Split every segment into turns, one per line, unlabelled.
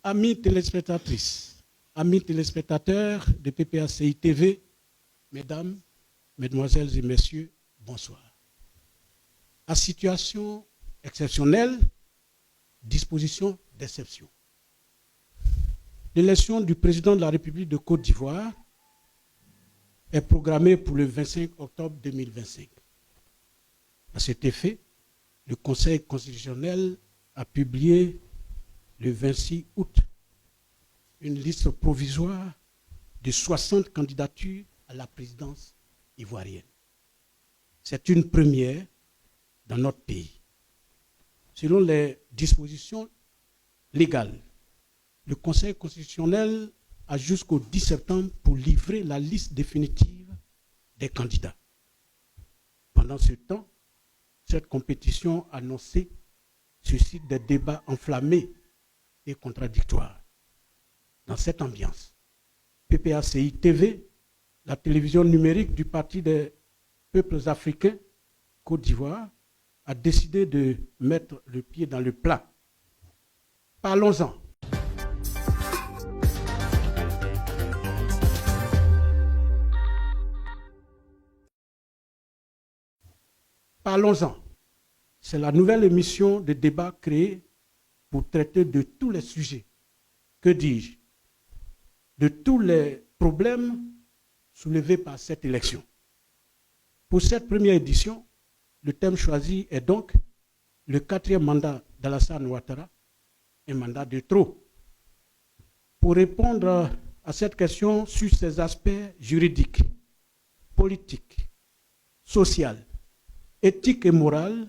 Amis téléspectatrices, amis téléspectateurs de PPACI TV, mesdames, mesdemoiselles et messieurs, bonsoir. À situation exceptionnelle, disposition d'exception. L'élection du président de la République de Côte d'Ivoire est programmée pour le 25 octobre 2025. À cet effet, le Conseil constitutionnel a publié le 26 août une liste provisoire de 60 candidatures à la présidence ivoirienne. C'est une première dans notre pays. Selon les dispositions légales, le Conseil constitutionnel a jusqu'au 10 septembre pour livrer la liste définitive des candidats. Pendant ce temps, cette compétition annoncée suscite des débats enflammés et contradictoires. Dans cette ambiance, PPACI TV, la télévision numérique du Parti des peuples africains, Côte d'Ivoire, a décidé de mettre le pied dans le plat. Parlons-en. Parlons-en. C'est la nouvelle émission de débat créée pour traiter de tous les sujets, que dis-je, de tous les problèmes soulevés par cette élection. Pour cette première édition, le thème choisi est donc le 4e mandat d'Alassane Ouattara, un mandat de trop. Pour répondre à cette question sur ses aspects juridiques, politiques, sociaux, éthiques et moraux,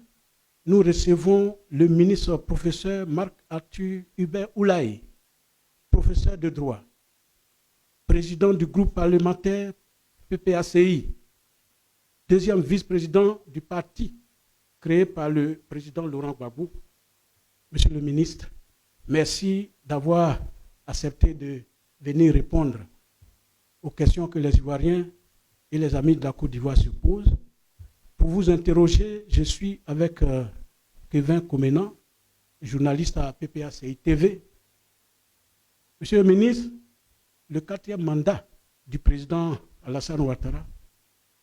nous recevons le ministre professeur Marc-Arthur Hubert Oulaye, professeur de droit, président du groupe parlementaire PPACI, deuxième vice-président du parti créé par le président Laurent Gbagbo. Monsieur le ministre, merci d'avoir accepté de venir répondre aux questions que les Ivoiriens et les amis de la Côte d'Ivoire se posent. Pour vous interroger, je suis avec Kevin Komenan, journaliste à PPACI TV. Monsieur le ministre, le 4e mandat du président Alassane Ouattara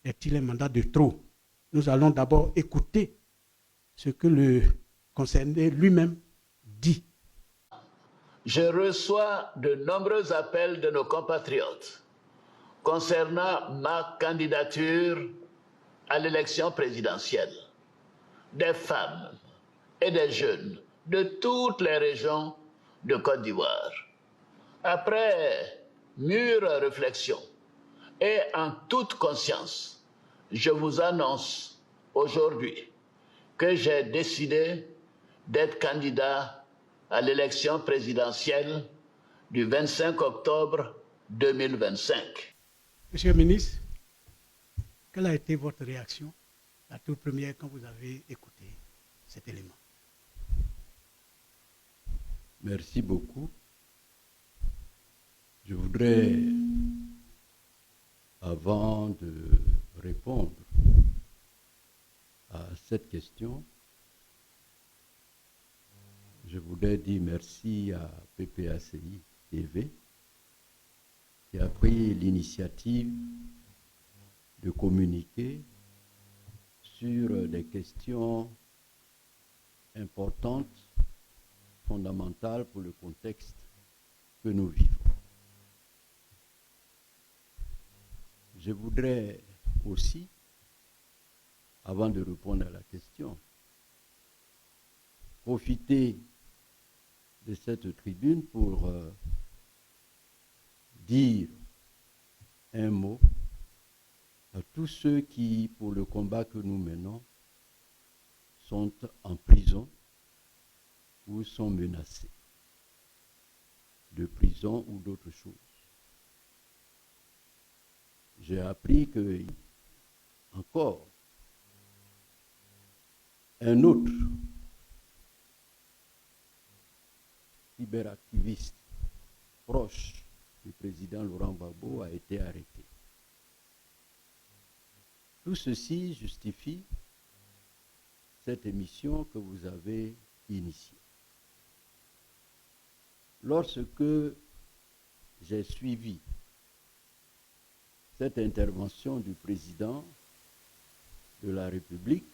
est-il un mandat de trop? Nous allons d'abord écouter ce que le concerné lui-même dit.
Je reçois de nombreux appels de nos compatriotes concernant ma candidature à l'élection présidentielle. Des femmes et des jeunes de toutes les régions de Côte d'Ivoire. Après mûre réflexion et en toute conscience, je vous annonce aujourd'hui que j'ai décidé d'être candidat à l'élection présidentielle du 25 octobre 2025.
Monsieur le ministre, quelle a été votre réaction, la toute première, quand vous avez écouté cet élément?
Merci beaucoup. Je voudrais, avant de répondre à cette question, je voudrais dire merci à PPACI TV qui a pris l'initiative de communiquer sur des questions importantes, fondamentales pour le contexte que nous vivons. Je voudrais aussi, avant de répondre à la question, profiter de cette tribune pour dire un mot à tous ceux qui, pour le combat que nous menons, sont en prison ou sont menacés de prison ou d'autres choses. J'ai appris que encore un autre cyberactiviste proche du président Laurent Gbagbo a été arrêté. Tout ceci justifie cette émission que vous avez initiée. Lorsque j'ai suivi cette intervention du président de la République,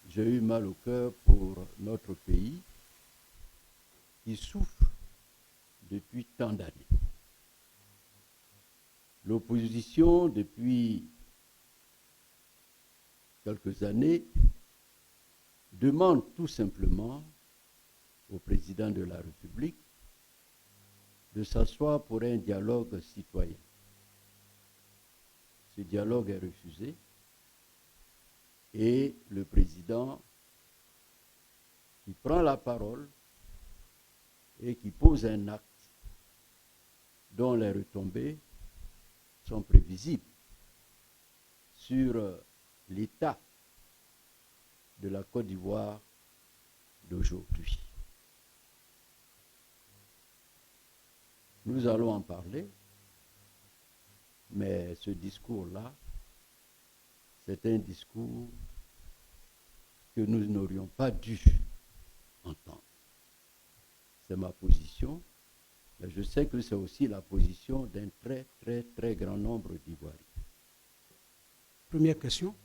j'ai eu mal au cœur pour notre pays qui souffre depuis tant d'années. L'opposition, depuis quelques années, demande tout simplement au président de la République de s'asseoir pour un dialogue citoyen. Ce dialogue est refusé et le président qui prend la parole et qui pose un acte dont les retombées sont prévisibles sur l'état de la Côte d'Ivoire d'aujourd'hui. Nous allons en parler, mais ce discours-là, c'est un discours que nous n'aurions pas dû entendre. C'est ma position, mais je sais que c'est aussi la position d'un très, très, très grand nombre d'Ivoiriens.
Première question.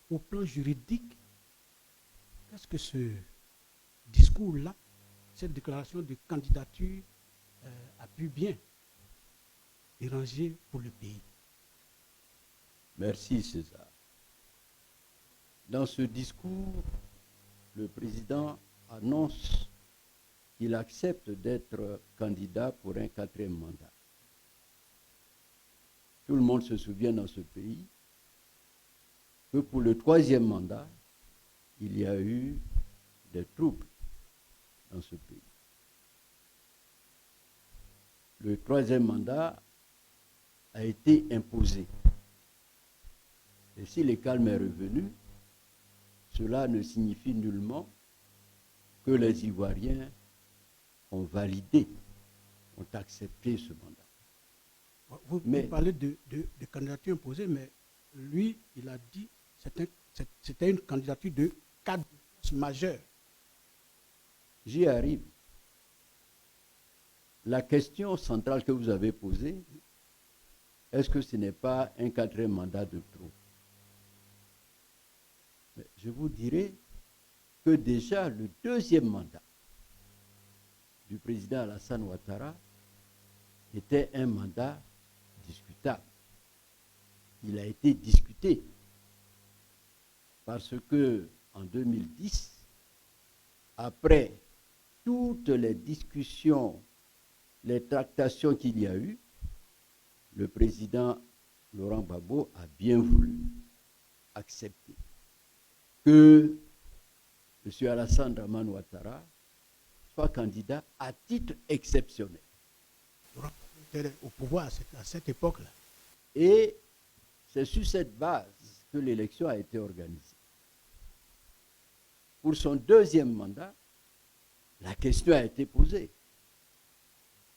Au plan juridique, qu'est-ce que ce discours-là, cette déclaration de candidature a pu bien déranger pour le pays?
Merci César. Dans ce discours, le président annonce qu'il accepte d'être candidat pour un 4e mandat. Tout le monde se souvient dans ce pays que pour le 3e mandat, il y a eu des troubles dans ce pays. Le 3e mandat a été imposé. Et si le calme est revenu, cela ne signifie nullement que les Ivoiriens ont validé, ont accepté ce mandat.
Vous parlez de candidature imposée, mais lui, il a dit que c'était une candidature de cadre majeur.
J'y arrive. La question centrale que vous avez posée, est-ce que ce n'est pas un 4e mandat de trop? Mais je vous dirais que déjà le 2e mandat du président Alassane Ouattara était un mandat discutable. Il a été discuté parce que en 2010, après toutes les discussions, les tractations qu'il y a eu, le président Laurent Gbagbo a bien voulu accepter que M. Alassane Dramane Ouattara soit candidat à titre exceptionnel.
Au pouvoir à cette époque-là.
Et c'est sur cette base que l'élection a été organisée. Pour son 2e mandat, la question a été posée.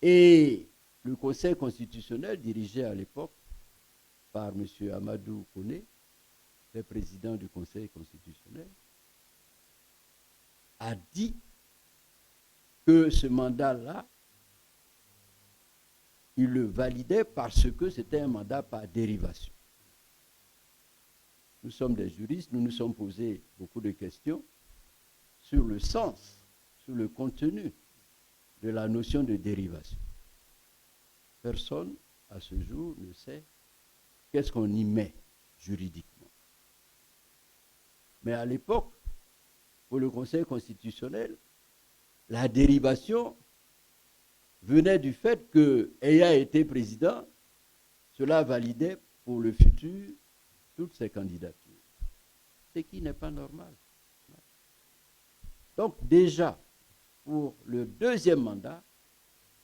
Et le Conseil constitutionnel, dirigé à l'époque par M. Amadou Koné, le président du Conseil constitutionnel, a dit que ce mandat-là, il le validait parce que c'était un mandat par dérivation. Nous sommes des juristes, nous nous sommes posés beaucoup de questions sur le sens, sur le contenu de la notion de dérivation. Personne, à ce jour, ne sait qu'est-ce qu'on y met juridiquement. Mais à l'époque, pour le Conseil constitutionnel, la dérivation venait du fait que, ayant été président, cela validait pour le futur toutes ses candidatures. Ce qui n'est pas normal. Donc déjà, pour le 2e mandat,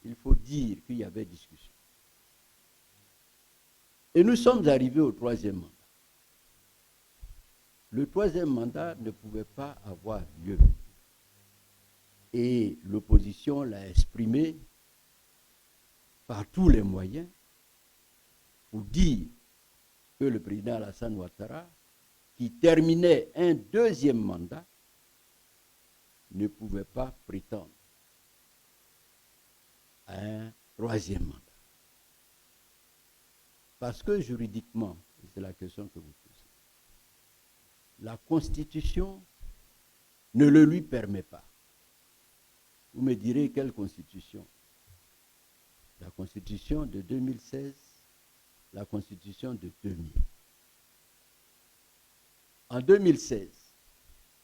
il faut dire qu'il y avait discussion. Et nous sommes arrivés au 3e mandat. Le 3e mandat ne pouvait pas avoir lieu. Et l'opposition l'a exprimé par tous les moyens pour dire que le président Alassane Ouattara, qui terminait un 2e mandat, ne pouvait pas prétendre à un troisième mandat. Parce que juridiquement, et c'est la question que vous posez, la Constitution ne le lui permet pas. Vous me direz quelle Constitution? La Constitution de 2016, la Constitution de 2000. En 2016,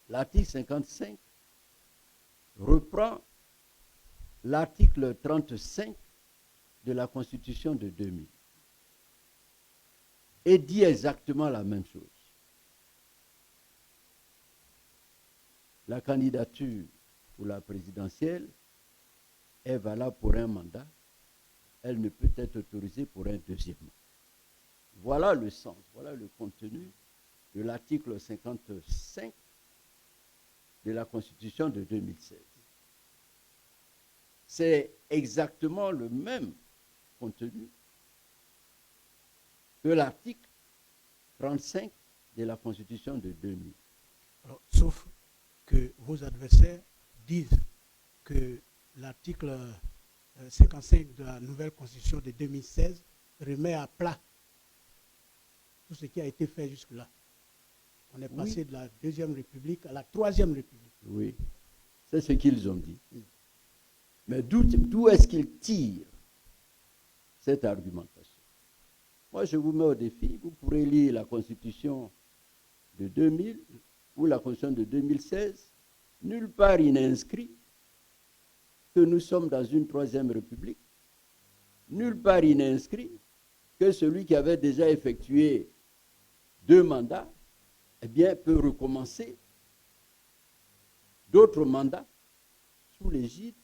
l'article 55 reprend l'article 35 de la Constitution de 2000 et dit exactement la même chose. La candidature pour la présidentielle est valable pour un mandat, elle ne peut être autorisée pour un deuxième mandat. Voilà le sens, voilà le contenu de l'article 55 de la Constitution de 2016. C'est exactement le même contenu que l'article 35 de la Constitution de 2000.
Alors, sauf que vos adversaires disent que l'article 55 de la nouvelle Constitution de 2016 remet à plat tout ce qui a été fait jusque-là. On est passé de la Deuxième République à la Troisième République.
Oui, c'est ce qu'ils ont dit. Mais d'où est-ce qu'ils tirent cette argumentation? Moi, je vous mets au défi. Vous pourrez lire la Constitution de 2000 ou la Constitution de 2016. Nulle part il n'est inscrit que nous sommes dans une Troisième République. Nulle part il n'est inscrit que celui qui avait déjà effectué 2 mandats, eh bien, peut recommencer d'autres mandats sous l'égide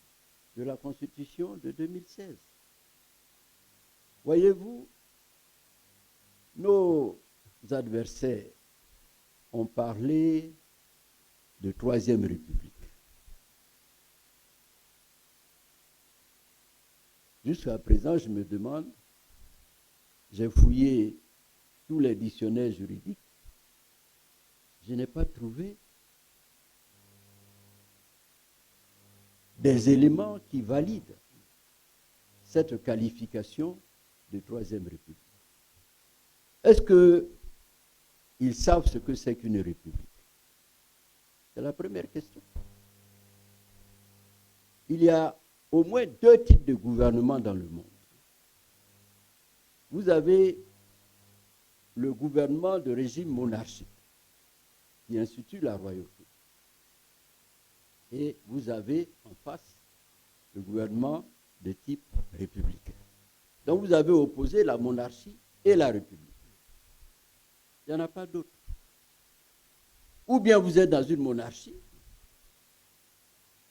de la Constitution de 2016. Voyez-vous, nos adversaires ont parlé de Troisième République. Jusqu'à présent, je me demande, j'ai fouillé tous les dictionnaires juridiques, je n'ai pas trouvé des éléments qui valident cette qualification de Troisième République. Est-ce qu'ils savent ce que c'est qu'une république? C'est la première question. Il y a au moins 2 types de gouvernements dans le monde. Vous avez le gouvernement de régime monarchique qui institue la royauté. Et vous avez en face le gouvernement de type républicain. Donc vous avez opposé la monarchie et la république. Il n'y en a pas d'autre. Ou bien vous êtes dans une monarchie,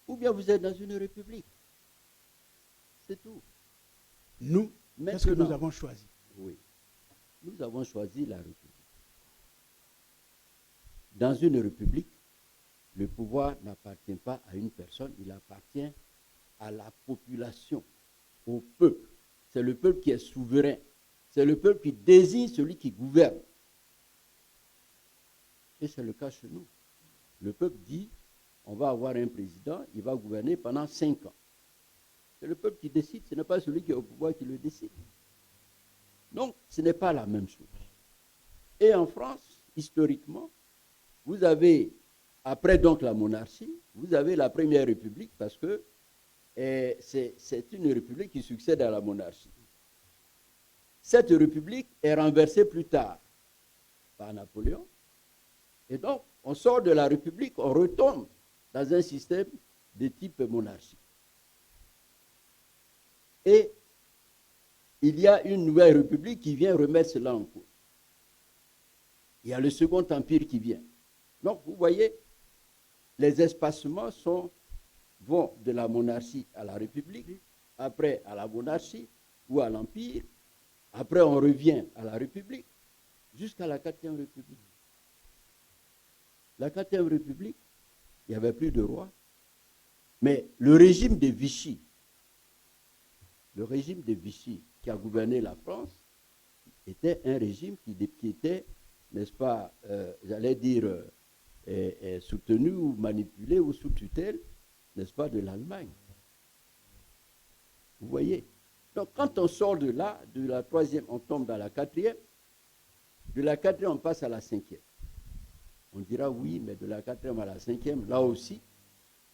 ou bien vous êtes dans une république. C'est tout.
Nous, qu'est-ce que nous avons choisi?
Oui. Nous avons choisi la république. Dans une république, le pouvoir n'appartient pas à une personne, il appartient à la population, au peuple. C'est le peuple qui est souverain. C'est le peuple qui désigne celui qui gouverne. Et c'est le cas chez nous. Le peuple dit, on va avoir un président, il va gouverner pendant 5 ans. C'est le peuple qui décide, ce n'est pas celui qui est au pouvoir qui le décide. Donc, ce n'est pas la même chose. Et en France, historiquement, vous avez, après donc la monarchie, vous avez la Première République parce que c'est une république qui succède à la monarchie. Cette république est renversée plus tard par Napoléon. Et donc, on sort de la république, on retombe dans un système de type monarchie. Et il y a une nouvelle république qui vient remettre cela en cause. Il y a le Second Empire qui vient. Donc, vous voyez, les espacements vont de la monarchie à la république, après à la monarchie ou à l'empire, après on revient à la république, jusqu'à la 4e république. La 4e république, il n'y avait plus de roi, mais le régime de Vichy qui a gouverné la France, était un régime qui était, n'est-ce pas, j'allais dire, soutenu ou manipulé ou sous tutelle, n'est-ce pas, de l'Allemagne. Vous voyez? Donc, quand on sort de là, de la troisième, on tombe dans la quatrième. De la quatrième, on passe à la cinquième. On dira oui, mais de la quatrième à la cinquième, là aussi,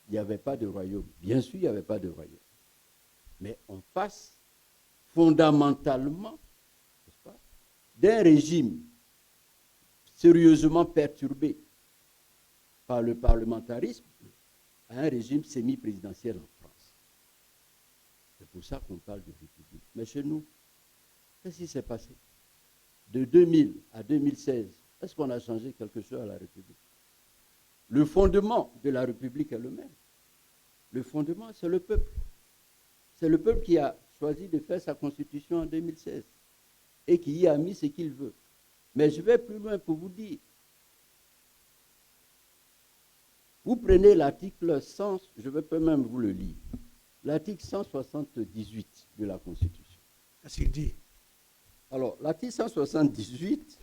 il n'y avait pas de royaume. Bien sûr, il n'y avait pas de royaume. Mais on passe fondamentalement, n'est-ce pas, d'un régime sérieusement perturbé par le parlementarisme à un régime semi-présidentiel en France. C'est pour ça qu'on parle de république. Mais chez nous, qu'est-ce qui s'est passé? De 2000 à 2016, est-ce qu'on a changé quelque chose à la République? Le fondement de la République est le même. Le fondement, c'est le peuple. C'est le peuple qui a choisi de faire sa constitution en 2016 et qui y a mis ce qu'il veut. Mais je vais plus loin pour vous dire. Vous prenez l'article 100, je vais peut même vous le lire. L'article 178 de la Constitution.
Qu'est-ce qu'il dit?
Alors, l'article 178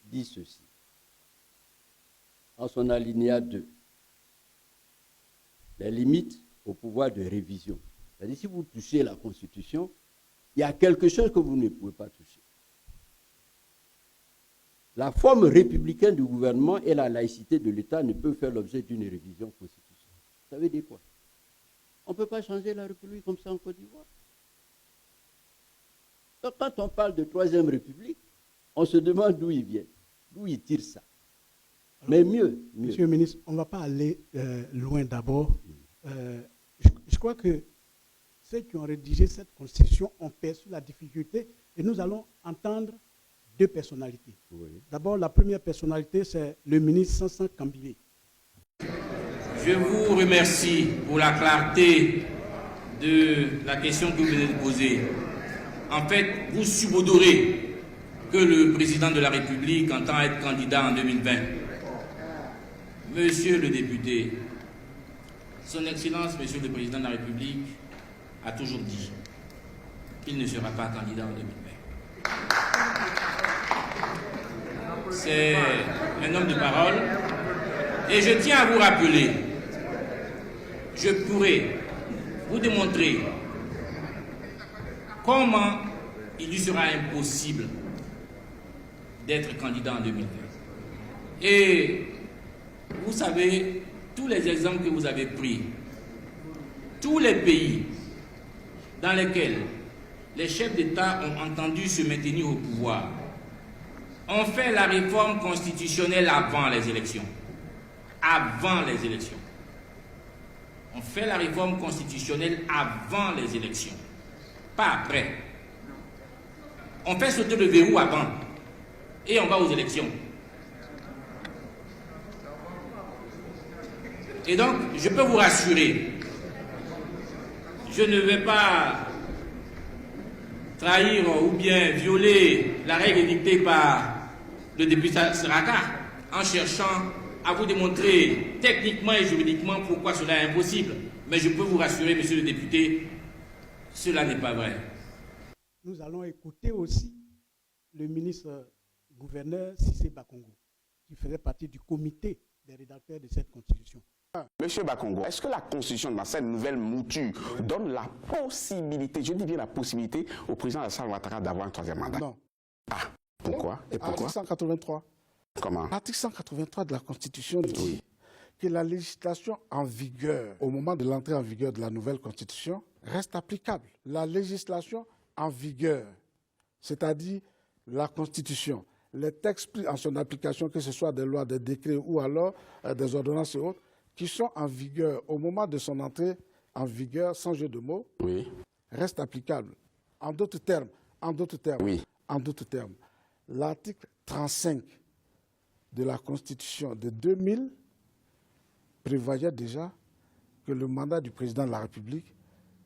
dit ceci, en son alinéa 2. Les limites au pouvoir de révision. C'est-à-dire, si vous touchez la Constitution, il y a quelque chose que vous ne pouvez pas toucher. La forme républicaine du gouvernement et la laïcité de l'État ne peuvent faire l'objet d'une révision constitutionnelle. Ça veut dire quoi? On ne peut pas changer la République comme ça en Côte d'Ivoire. Donc, quand on parle de troisième République, on se demande d'où ils viennent, d'où ils tirent ça. Alors, mais mieux.
Monsieur le ministre, on ne va pas aller loin d'abord. Je crois que ceux qui ont rédigé cette constitution ont perçu la difficulté et nous allons entendre deux personnalités. Oui. D'abord, la première personnalité, c'est le ministre Sansan Kambilé.
Je vous remercie pour la clarté de la question que vous venez de poser. En fait, vous subodorez que le président de la République entend être candidat en 2020. Monsieur le député, Son Excellence, Monsieur le Président de la République, a toujours dit qu'il ne sera pas candidat en 2020. C'est un homme de parole. Et je tiens à vous rappeler, je pourrais vous démontrer comment il lui sera impossible d'être candidat en 2020. Et vous savez, tous les exemples que vous avez pris, tous les pays dans lesquels les chefs d'État ont entendu se maintenir au pouvoir ont fait la réforme constitutionnelle avant les élections. Avant les élections. On fait la réforme constitutionnelle avant les élections, pas après. On fait sauter le verrou avant et on va aux élections. Et donc, je peux vous rassurer, je ne vais pas trahir ou bien violer la règle dictée par le député Saraka en cherchant à vous démontrer techniquement et juridiquement pourquoi cela est impossible. Mais je peux vous rassurer, monsieur le député, cela n'est pas vrai.
Nous allons écouter aussi le ministre gouverneur Cissé Bakongo, qui faisait partie du comité des rédacteurs de cette constitution.
Monsieur Bakongo, est-ce que la constitution dans cette nouvelle mouture donne la possibilité, je dis bien la possibilité, au président Alassane Ouattara d'avoir un troisième mandat?
Non.
Ah, pourquoi? Et pourquoi?
Article 183.
Comment?
L'article 183 de la Constitution dit que la législation en vigueur, au moment de l'entrée en vigueur de la nouvelle Constitution, reste applicable. La législation en vigueur, c'est-à-dire la Constitution, les textes pris en son application, que ce soit des lois, des décrets ou alors des ordonnances et autres, qui sont en vigueur au moment de son entrée en vigueur, sans jeu de mots, restent applicables. En d'autres termes, l'article 35 de la Constitution de 2000 prévoyait déjà que le mandat du président de la République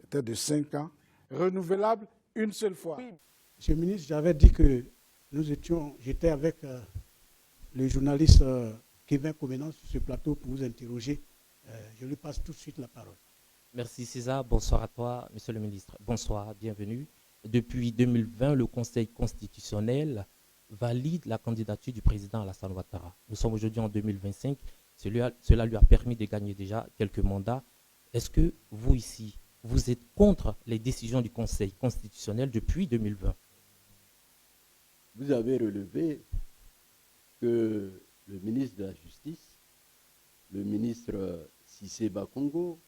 était de 5 ans, renouvelable une seule fois.
Monsieur le ministre, j'avais dit que j'étais avec le journaliste Kevin Comenan sur ce plateau pour vous interroger. Je lui passe tout de suite la parole.
Merci César, bonsoir à toi, monsieur le ministre. Bonsoir, bienvenue. Depuis 2020, le Conseil constitutionnel valide la candidature du président Alassane Ouattara. Nous sommes aujourd'hui en 2025. Cela lui a permis de gagner déjà quelques mandats. Est-ce que vous ici, vous êtes contre les décisions du Conseil constitutionnel depuis 2020.
Vous avez relevé que le ministre de la Justice, le ministre Cissé Bakongo,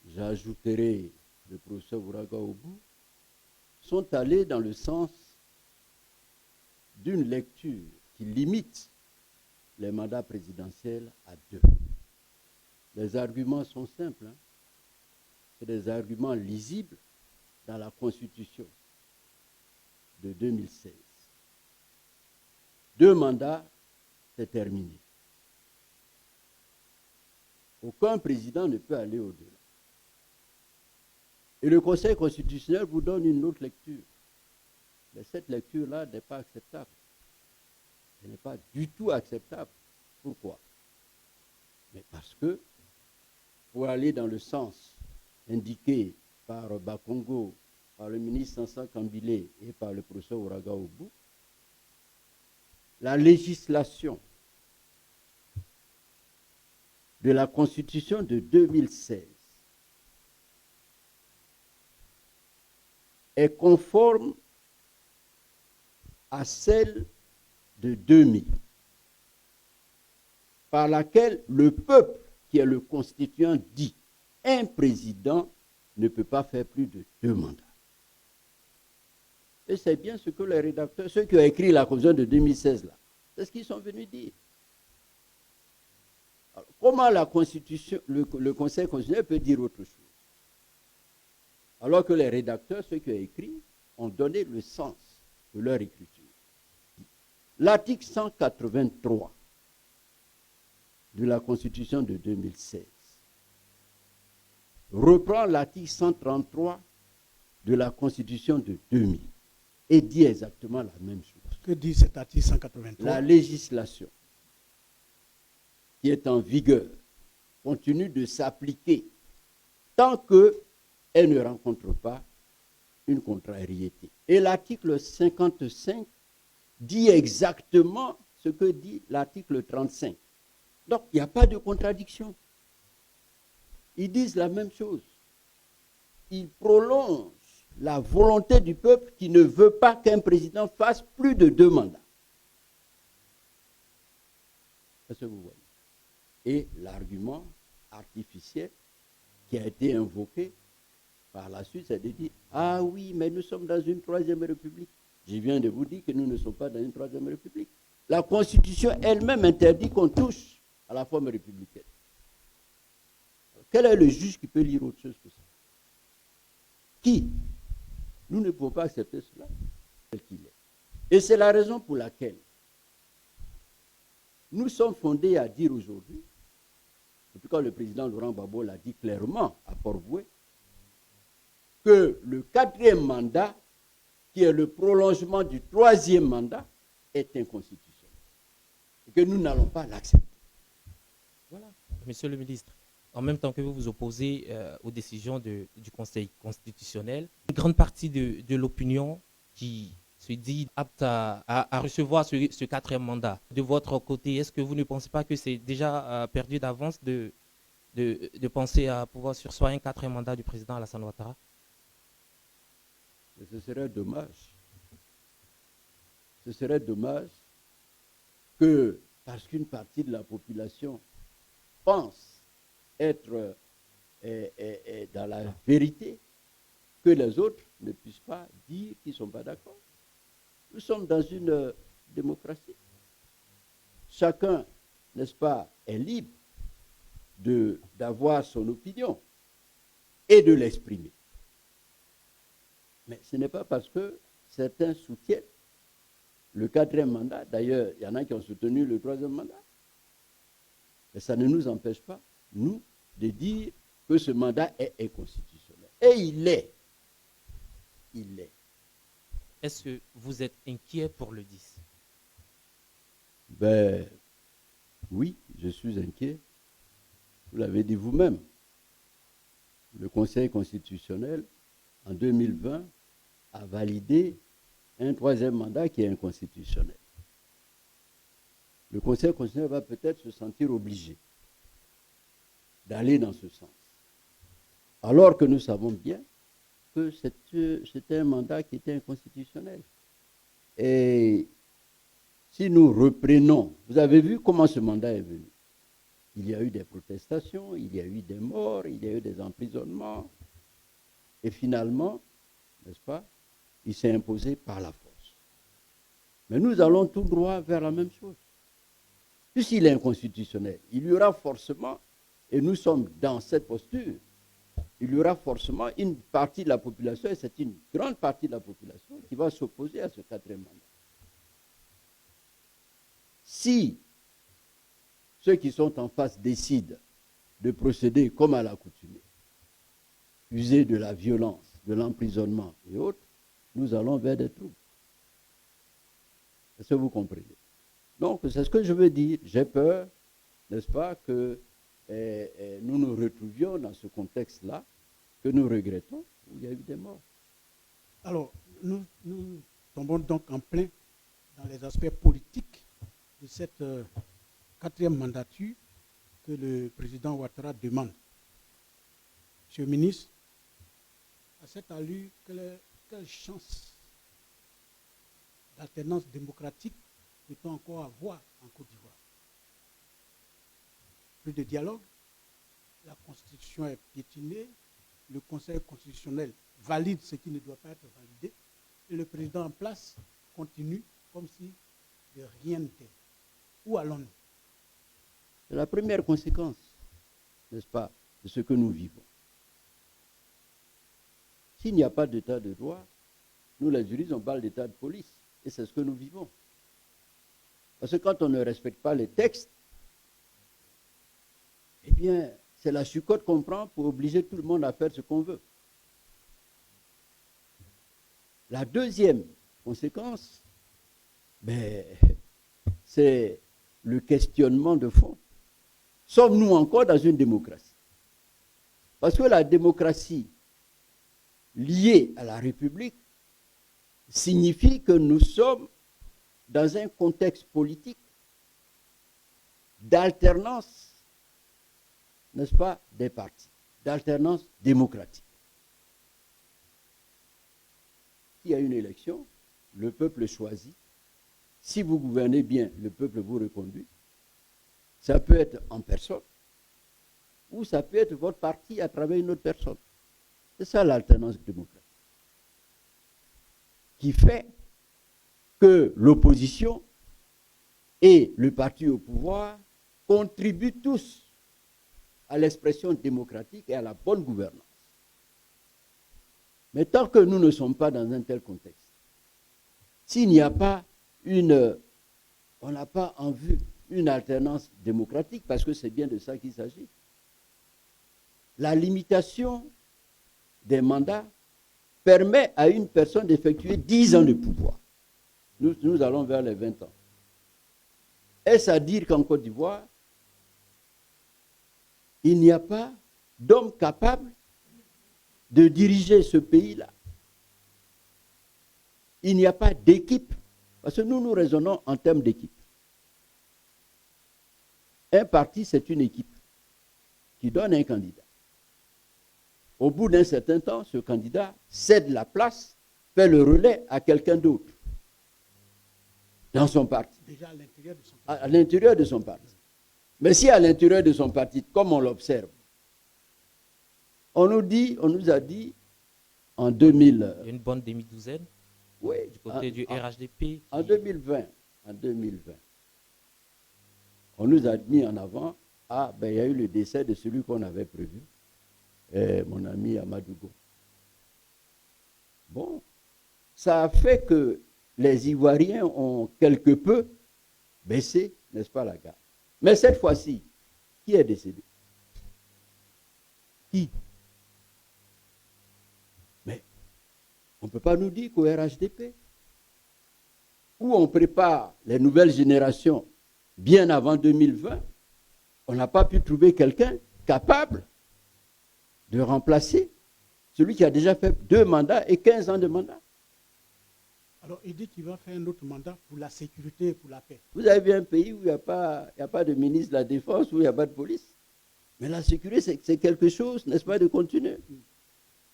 j'ajouterai le professeur Ouraga Obu, sont allés dans le sens d'une lecture qui limite les mandats présidentiels à 2. Les arguments sont simples, hein. C'est des arguments lisibles dans la Constitution de 2016. 2 mandats, c'est terminé. Aucun président ne peut aller au-delà. Et le Conseil constitutionnel vous donne une autre lecture. Mais cette lecture-là n'est pas acceptable. Elle n'est pas du tout acceptable. Pourquoi? Mais parce que, pour aller dans le sens indiqué par Bakongo, par le ministre Sansan Kambilé et par le professeur Ouraga Obu, la législation de la Constitution de 2016 est conforme à celle de 2000, par laquelle le peuple, qui est le constituant, dit un président ne peut pas faire plus de 2 mandats. Et c'est bien ce que les rédacteurs, ceux qui ont écrit la Constitution de 2016, là, c'est ce qu'ils sont venus dire. Alors, comment la Constitution, le Conseil constitutionnel peut dire autre chose? Alors que les rédacteurs, ceux qui ont écrit, ont donné le sens de leur écriture. L'article 183 de la Constitution de 2016 reprend l'article 133 de la Constitution de 2000 et dit exactement la même chose.
Que dit cet article 183?
La législation qui est en vigueur continue de s'appliquer tant qu'elle ne rencontre pas une contrariété. Et l'article 55 dit exactement ce que dit l'article 35. Donc, il n'y a pas de contradiction. Ils disent la même chose. Ils prolongent la volonté du peuple qui ne veut pas qu'un président fasse plus de 2 mandats. Est-ce que vous voyez? Et l'argument artificiel qui a été invoqué par la suite, c'est de dire « Ah oui, mais nous sommes dans une 3e République ». Je viens de vous dire que nous ne sommes pas dans une 3e République. La Constitution elle-même interdit qu'on touche à la forme républicaine. Quel est le juge qui peut lire autre chose que ça? Qui? Nous ne pouvons pas accepter cela tel qu'il est. Et c'est la raison pour laquelle nous sommes fondés à dire aujourd'hui, depuis quand le président Laurent Gbagbo l'a dit clairement à Port-Vouet, que le 4e mandat, qui est le prolongement du 3e mandat, est inconstitutionnel. Et que nous n'allons pas l'accepter. Voilà.
Monsieur le ministre, en même temps que vous vous opposez aux décisions du Conseil constitutionnel, une grande partie de l'opinion qui se dit apte à recevoir ce 4e mandat, de votre côté, est-ce que vous ne pensez pas que c'est déjà perdu d'avance de penser à pouvoir surseoir un 4e mandat du président Alassane Ouattara?
Ce serait dommage. Ce serait dommage que, parce qu'une partie de la population pense être dans la vérité, que les autres ne puissent pas dire qu'ils ne sont pas d'accord. Nous sommes dans une démocratie. Chacun, n'est-ce pas, est libre d'avoir son opinion et de l'exprimer. Mais ce n'est pas parce que certains soutiennent le 4e mandat, d'ailleurs, il y en a qui ont soutenu le 3e mandat, mais ça ne nous empêche pas, nous, de dire que ce mandat est inconstitutionnel. Et il l'est. Il l'est.
Est-ce que vous êtes inquiet pour le 10?
Ben, oui, je suis inquiet. Vous l'avez dit vous-même. Le Conseil constitutionnel, en 2020, a validé un 3e mandat qui est inconstitutionnel. Le Conseil constitutionnel va peut-être se sentir obligé d'aller dans ce sens, Alors que nous savons bien que c'était un mandat qui était inconstitutionnel. Et si nous reprenons, vous avez vu comment ce mandat est venu. Il y a eu des protestations, il y a eu des morts, il y a eu des emprisonnements. Et finalement, n'est-ce pas, il s'est imposé par la force. Mais nous allons tout droit vers la même chose. Puisqu'il est inconstitutionnel, il y aura forcément, et nous sommes dans cette posture, il y aura forcément une partie de la population, et c'est une grande partie de la population, qui va s'opposer à ce 4e mandat. Si ceux qui sont en face décident de procéder comme à l'accoutumée, user de la violence, de l'emprisonnement et autres, nous allons vers des troubles. Est-ce que vous comprenez? Donc, c'est ce que je veux dire. J'ai peur, n'est-ce pas, que nous nous retrouvions dans ce contexte-là, que nous regrettons, où il y a eu des morts.
Alors, nous tombons donc en plein dans les aspects politiques de cette 4e mandature que le président Ouattara demande. Monsieur le ministre, à cette allure, quelle chance d'alternance démocratique peut-on encore avoir en Côte d'Ivoire? Plus de dialogue, la Constitution est piétinée, le Conseil constitutionnel valide ce qui ne doit pas être validé, et le président en place continue comme si de rien n'était. Où allons-nous?
C'est la première conséquence, n'est-ce pas, de ce que nous vivons. S'il n'y a pas d'état de droit, nous les juristes, on parle d'état de police, et c'est ce que nous vivons. Parce que quand on ne respecte pas les textes, eh bien, c'est la chicotte qu'on prend pour obliger tout le monde à faire ce qu'on veut. La deuxième conséquence, c'est le questionnement de fond. Sommes-nous encore dans une démocratie? Parce que la démocratie liée à la République signifie que nous sommes dans un contexte politique d'alternance, n'est-ce pas, des partis, d'alternance démocratique. S'il y a une élection, le peuple choisit. Si vous gouvernez bien, le peuple vous reconduit. Ça peut être en personne, ou ça peut être votre parti à travers une autre personne. C'est ça l'alternance démocratique. Qui fait que l'opposition et le parti au pouvoir contribuent tous à l'expression démocratique et à la bonne gouvernance. Mais tant que nous ne sommes pas dans un tel contexte, s'il n'y a pas on n'a pas en vue une alternance démocratique, parce que c'est bien de ça qu'il s'agit, la limitation des mandats permet à une personne d'effectuer 10 ans de pouvoir. Nous allons vers les 20 ans. Est-ce à dire qu'en Côte d'Ivoire, il n'y a pas d'homme capable de diriger ce pays-là? Il n'y a pas d'équipe, parce que nous raisonnons en termes d'équipe. Un parti, c'est une équipe qui donne un candidat. Au bout d'un certain temps, ce candidat cède la place, fait le relais à quelqu'un d'autre dans son parti.
Déjà à l'intérieur de son parti.
À l'intérieur de son parti. Mais si à l'intérieur de son parti, comme on l'observe, on nous a dit en 2000...
Il y a une bonne demi-douzaine,
oui,
du côté du RHDP.
En 2020, on nous a mis en avant, il y a eu le décès de celui qu'on avait prévu, mon ami Amadougo. Bon, ça a fait que les Ivoiriens ont quelque peu baissé, n'est-ce pas, la garde. Mais cette fois-ci, qui est décédé? Qui? Mais on ne peut pas nous dire qu'au RHDP, où on prépare les nouvelles générations bien avant 2020, on n'a pas pu trouver quelqu'un capable de remplacer celui qui a déjà fait 2 mandats et 15 ans de mandat.
Alors, il dit qu'il va faire un autre mandat pour la sécurité et pour la paix.
Vous avez vu un pays où il n'y a pas de ministre de la Défense, où il n'y a pas de police? Mais la sécurité, c'est quelque chose, n'est-ce pas, de continu.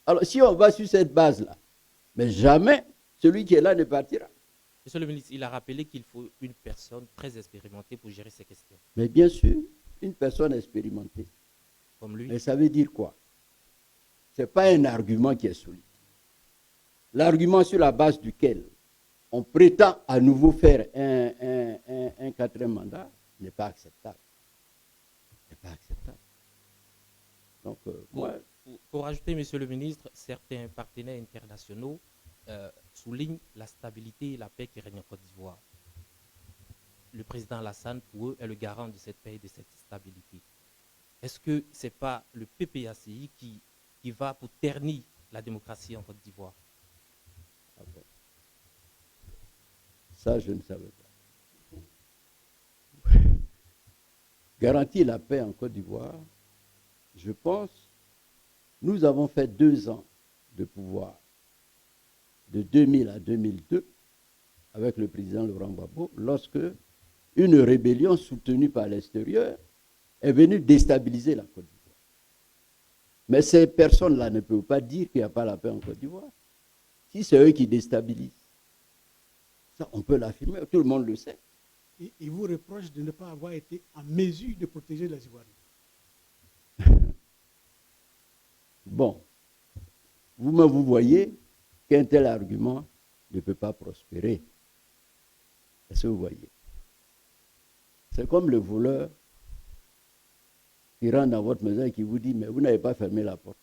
Alors, si on va sur cette base-là, mais jamais celui qui est là ne partira.
Monsieur le ministre, il a rappelé qu'il faut une personne très expérimentée pour gérer ces questions.
Mais bien sûr, une personne expérimentée.
Comme lui.
Mais ça veut dire quoi? Ce n'est pas un argument qui est solide. L'argument sur la base duquel on prétend à nouveau faire un quatrième mandat n'est pas acceptable. N'est pas acceptable. Donc,
pour ajouter, monsieur le ministre, certains partenaires internationaux soulignent la stabilité et la paix qui règne en Côte d'Ivoire. Le président Alassane, pour eux, est le garant de cette paix et de cette stabilité. Est-ce que ce n'est pas le PPACI qui va pour ternir la démocratie en Côte d'Ivoire?
Ah bon. Ça, je ne savais pas. Garantir la paix en Côte d'Ivoire, je pense, nous avons fait 2 ans de pouvoir, de 2000 à 2002, avec le président Laurent Gbagbo, lorsque une rébellion soutenue par l'extérieur est venue déstabiliser la Côte d'Ivoire. Mais ces personnes-là ne peuvent pas dire qu'il n'y a pas la paix en Côte d'Ivoire. Si c'est eux qui déstabilisent, ça, on peut l'affirmer, tout le monde le sait.
Il vous reproche de ne pas avoir été en mesure de protéger les Ivoiriens.
Bon, vous voyez qu'un tel argument ne peut pas prospérer. Est-ce que vous voyez? C'est comme le voleur qui rentre dans votre maison et qui vous dit, mais vous n'avez pas fermé la porte.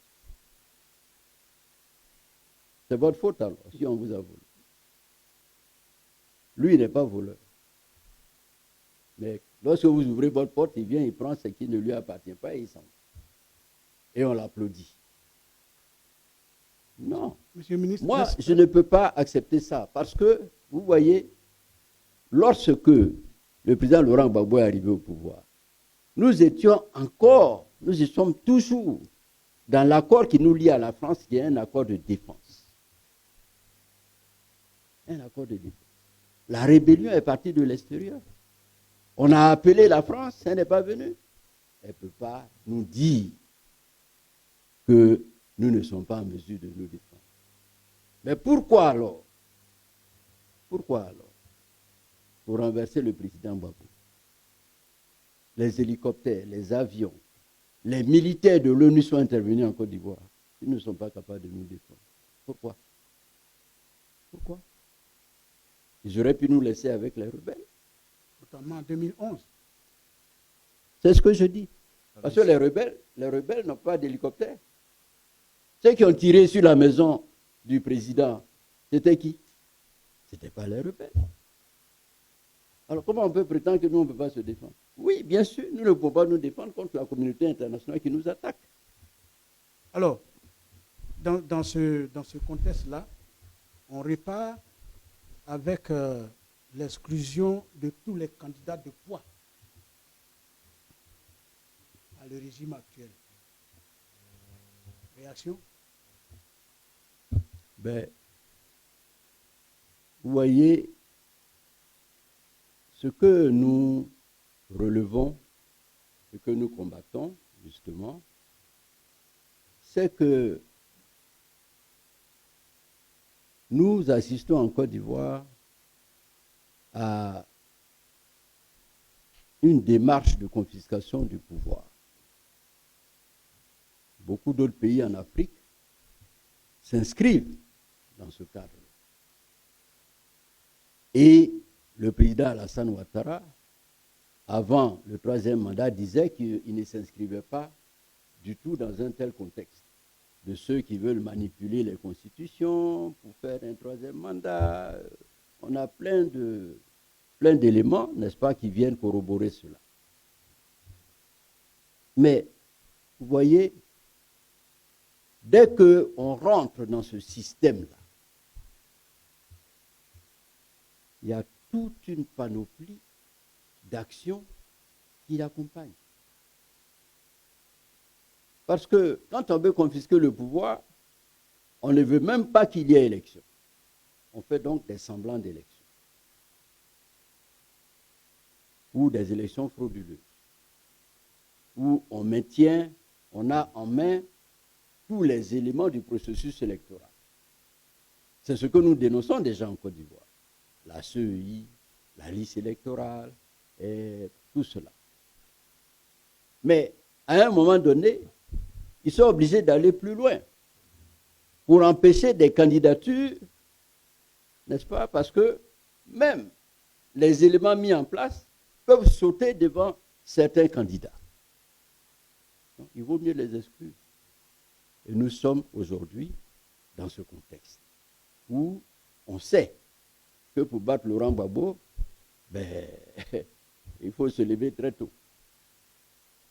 C'est votre faute alors, si on vous a volé. Lui, il n'est pas voleur. Mais lorsque vous ouvrez votre porte, il vient, il prend ce qui ne lui appartient pas et il s'en va. Et on l'applaudit. Non.
Monsieur le ministre,
moi, je ne peux pas accepter ça parce que, vous voyez, lorsque le président Laurent Gbagbo est arrivé au pouvoir, nous sommes toujours dans l'accord qui nous lie à la France, qui est un accord de défense. Un accord de défense. La rébellion est partie de l'extérieur. On a appelé la France, elle n'est pas venue. Elle ne peut pas nous dire que nous ne sommes pas en mesure de nous défendre. Mais pourquoi alors? Pourquoi alors? Pour renverser le président Gbagbo. Les hélicoptères, les avions, les militaires de l'ONU sont intervenus en Côte d'Ivoire. Ils ne sont pas capables de nous défendre. Pourquoi? Pourquoi? Ils auraient pu nous laisser avec les rebelles.
Notamment en 2011.
C'est ce que je dis. Parce que les rebelles n'ont pas d'hélicoptère. Ceux qui ont tiré sur la maison du président, c'était qui? Ce n'était pas les rebelles. Alors comment on peut prétendre que nous, on ne peut pas se défendre? Oui, bien sûr, nous ne pouvons pas nous défendre contre la communauté internationale qui nous attaque.
Alors, dans ce contexte-là, on repart avec l'exclusion de tous les candidats de poids à le régime actuel. Réaction?
Ben, vous voyez, ce que nous relevons, ce que nous combattons, justement, c'est que nous assistons en Côte d'Ivoire à une démarche de confiscation du pouvoir. Beaucoup d'autres pays en Afrique s'inscrivent dans ce cadre. Et le président Alassane Ouattara, avant le 3e mandat, disait qu'il ne s'inscrivait pas du tout dans un tel contexte de ceux qui veulent manipuler les constitutions pour faire un 3e mandat. On a plein d'éléments, n'est-ce pas, qui viennent corroborer cela. Mais, vous voyez, dès qu'on rentre dans ce système-là, il y a toute une panoplie d'actions qui l'accompagnent. Parce que quand on veut confisquer le pouvoir, on ne veut même pas qu'il y ait élection. On fait donc des semblants d'élections. Ou des élections frauduleuses. où on a en main tous les éléments du processus électoral. C'est ce que nous dénonçons déjà en Côte d'Ivoire. La CEI, la liste électorale, et tout cela. Mais à un moment donné, ils sont obligés d'aller plus loin pour empêcher des candidatures, n'est-ce pas? Parce que même les éléments mis en place peuvent sauter devant certains candidats. Donc, il vaut mieux les exclure. Et nous sommes aujourd'hui dans ce contexte où on sait que pour battre Laurent Gbagbo, il faut se lever très tôt.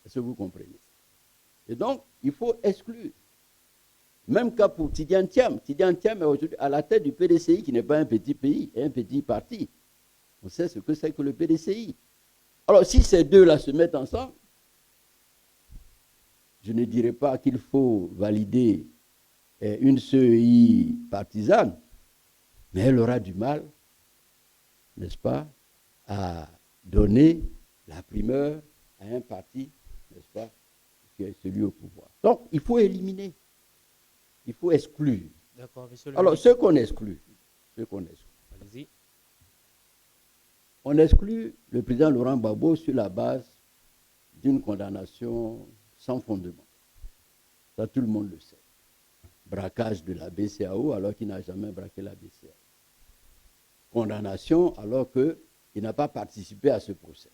Est-ce que vous comprenez? Et donc, il faut exclure. Même cas pour Tidiane Thiam. Tidiane Thiam est aujourd'hui à la tête du PDCI, qui n'est pas un petit pays, un petit parti. On sait ce que c'est que le PDCI. Alors, si ces deux-là se mettent ensemble, je ne dirais pas qu'il faut valider une CEI partisane, mais elle aura du mal, n'est-ce pas, à donner la primeur à un parti, n'est-ce pas, qui est celui au pouvoir. Donc, il faut éliminer. Il faut exclure.
D'accord, monsieur le
Alors,
ministre.
ce qu'on exclut,
Allez-y.
on exclut le président Laurent Gbagbo sur la base d'une condamnation sans fondement. Ça, tout le monde le sait. Braquage de la BCAO alors qu'il n'a jamais braqué la BCAO. Condamnation alors qu'il n'a pas participé à ce procès.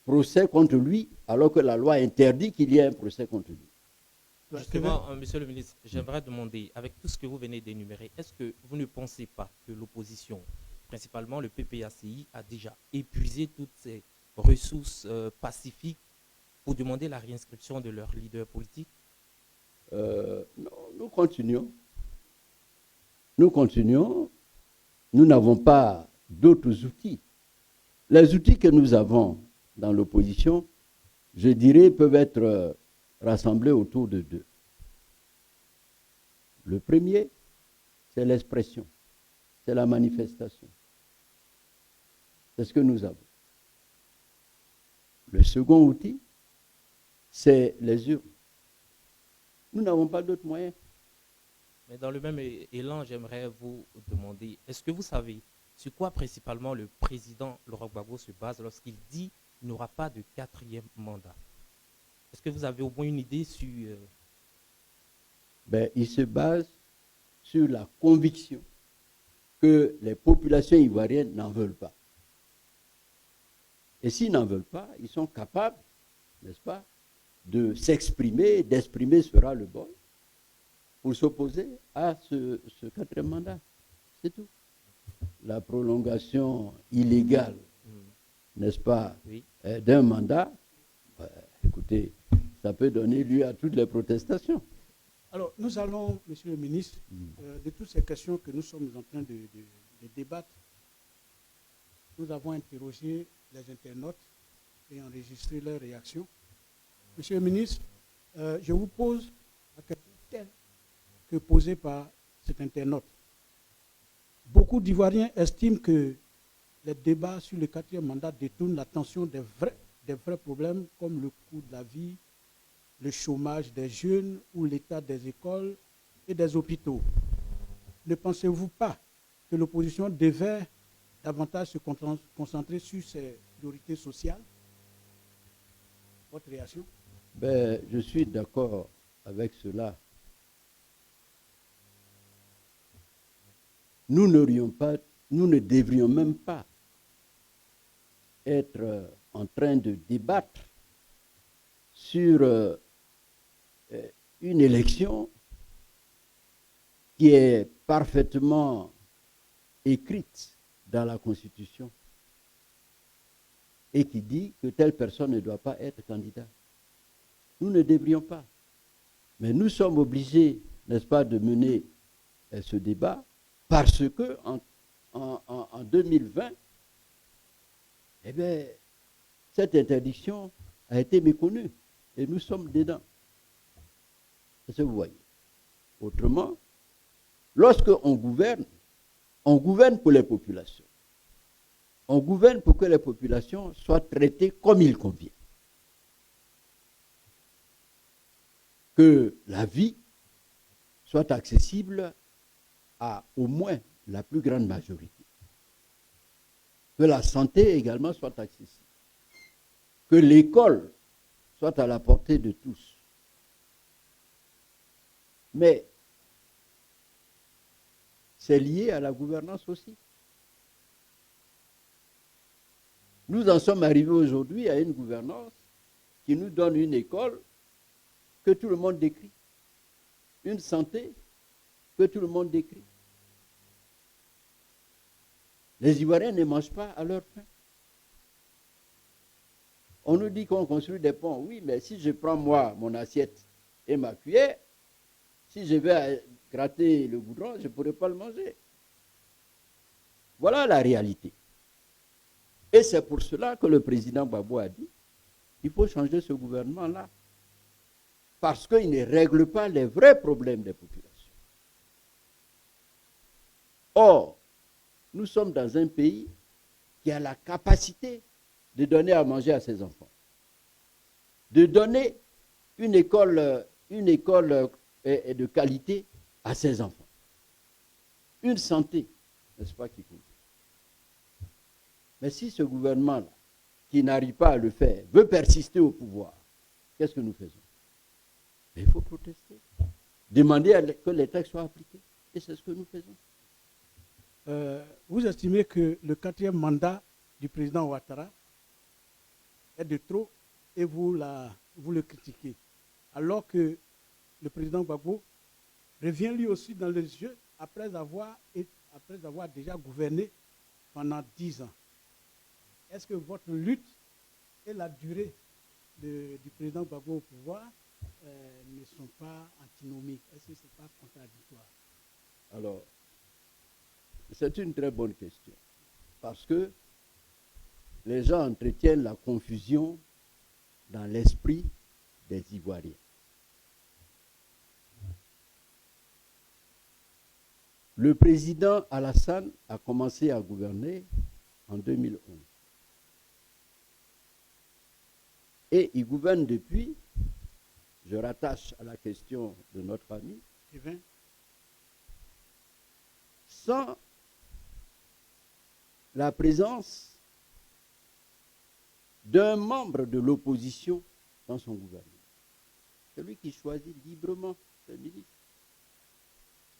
Procès contre lui alors que la loi interdit qu'il y ait un procès contre lui.
Justement, monsieur le ministre, j'aimerais demander, avec tout ce que vous venez d'énumérer, est-ce que vous ne pensez pas que l'opposition, principalement le PPACI, a déjà épuisé toutes ses ressources pacifiques pour demander la réinscription de leur leader politique?
Non, nous continuons. Nous continuons. Nous n'avons pas d'autres outils. Les outils que nous avons dans l'opposition, je dirais, peuvent être rassemblés autour de deux. Le premier, c'est l'expression, c'est la manifestation. C'est ce que nous avons. Le second outil, c'est les urnes. Nous n'avons pas d'autres moyens.
Mais dans le même élan, j'aimerais vous demander, est-ce que vous savez sur quoi principalement le président Laurent Gbagbo se base lorsqu'il dit qu'il n'aura pas de 4e mandat? Est-ce que vous avez au moins une idée sur...
Il se base sur la conviction que les populations ivoiriennes n'en veulent pas. Et s'ils n'en veulent pas, ils sont capables, n'est-ce pas, de s'exprimer, d'exprimer sera le bon, pour s'opposer à ce 4e mandat. C'est tout. La prolongation illégale, n'est-ce pas,
Oui.
d'un mandat, écoutez, ça peut donner lieu à toutes les protestations.
Alors, nous allons, monsieur le ministre, de toutes ces questions que nous sommes en train de débattre, nous avons interrogé les internautes et enregistré leurs réactions. Monsieur le ministre, je vous pose la question telle que posée par cet internaute. Beaucoup d'Ivoiriens estiment que les débats sur le 4e mandat détournent l'attention des vrais problèmes comme le coût de la vie, le chômage des jeunes ou l'état des écoles et des hôpitaux. Ne pensez-vous pas que l'opposition devait davantage se concentrer sur ses priorités sociales? Votre réaction?
Je suis d'accord avec cela. Nous ne devrions même pas être en train de débattre sur une élection qui est parfaitement écrite dans la Constitution et qui dit que telle personne ne doit pas être candidat. Nous ne devrions pas. Mais nous sommes obligés, n'est-ce pas, de mener ce débat parce que en 2020, cette interdiction a été méconnue et nous sommes dedans. Est-ce que vous voyez? Autrement, lorsqu'on gouverne pour les populations. On gouverne pour que les populations soient traitées comme il convient. que la vie soit accessible à au moins la plus grande majorité. Que la santé également soit accessible. Que l'école soit à la portée de tous. Mais c'est lié à la gouvernance aussi. Nous en sommes arrivés aujourd'hui à une gouvernance qui nous donne une école que tout le monde décrit, une santé que tout le monde décrit. Les Ivoiriens ne mangent pas à leur faim. On nous dit qu'on construit des ponts. Oui, mais si je prends moi mon assiette et ma cuillère, si je vais gratter le goudron, je ne pourrai pas le manger. Voilà la réalité. Et c'est pour cela que le président Gbagbo a dit qu'il faut changer ce gouvernement-là. Parce qu'il ne règle pas les vrais problèmes des populations. Or, nous sommes dans un pays qui a la capacité de donner à manger à ses enfants, de donner une école de qualité à ses enfants, une santé, n'est-ce pas, qui compte. Mais si ce gouvernement-là, qui n'arrive pas à le faire, veut persister au pouvoir, qu'est-ce que nous faisons? Mais il faut protester, demander que les textes soient appliqués, et c'est ce que nous faisons.
Vous estimez que le 4e mandat du président Ouattara est de trop et vous le critiquez. Alors que le président Gbagbo revient lui aussi dans le jeu après avoir déjà gouverné pendant 10 ans. Est-ce que votre lutte et la durée du président Gbagbo au pouvoir ne sont pas antinomiques? Est-ce que ce n'est pas contradictoire?
Alors, c'est une très bonne question. Parce que les gens entretiennent la confusion dans l'esprit des Ivoiriens. Le président Alassane a commencé à gouverner en 2011. Et il gouverne depuis, je rattache à la question de notre ami, sans la présence d'un membre de l'opposition dans son gouvernement. C'est lui qui choisit librement ses ministres.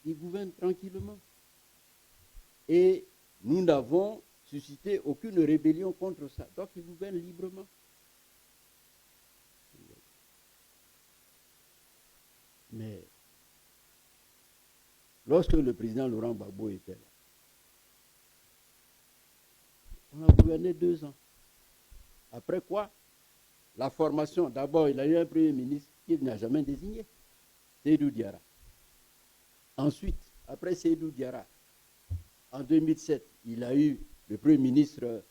Il gouverne tranquillement. Et nous n'avons suscité aucune rébellion contre ça. Donc il gouverne librement. Mais lorsque le président Laurent Gbagbo était là, on a gouverné 2 ans. Après quoi, la formation, d'abord, il a eu un premier ministre qu'il n'a jamais désigné, Seydou Diarra. Ensuite, après Seydou Diarra, en 2007, il a eu le premier ministre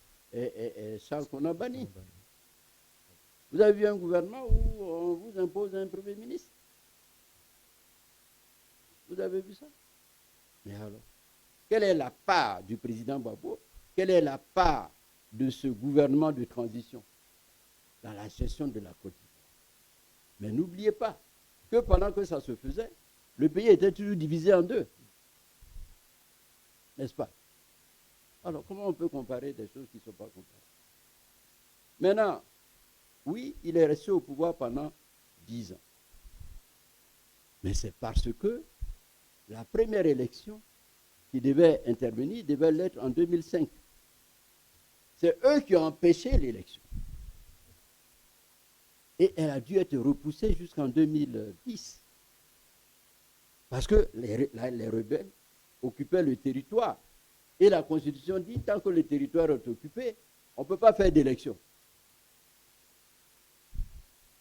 Charles Konabani. Vous avez vu un gouvernement où on vous impose un premier ministre? Vous avez vu ça? Mais alors, quelle est la part du président Gbagbo? Quelle est la part de ce gouvernement de transition dans la gestion de la Côte d'Ivoire? Mais n'oubliez pas que pendant que ça se faisait, le pays était toujours divisé en 2. N'est-ce pas? Alors, comment on peut comparer des choses qui ne sont pas comparables? Maintenant, oui, il est resté au pouvoir pendant 10 ans. Mais c'est parce que la première élection qui devait intervenir devait l'être en 2005. C'est eux qui ont empêché l'élection. Et elle a dû être repoussée jusqu'en 2010. Parce que les rebelles occupaient le territoire. Et la Constitution dit, tant que le territoire est occupé, on ne peut pas faire d'élection.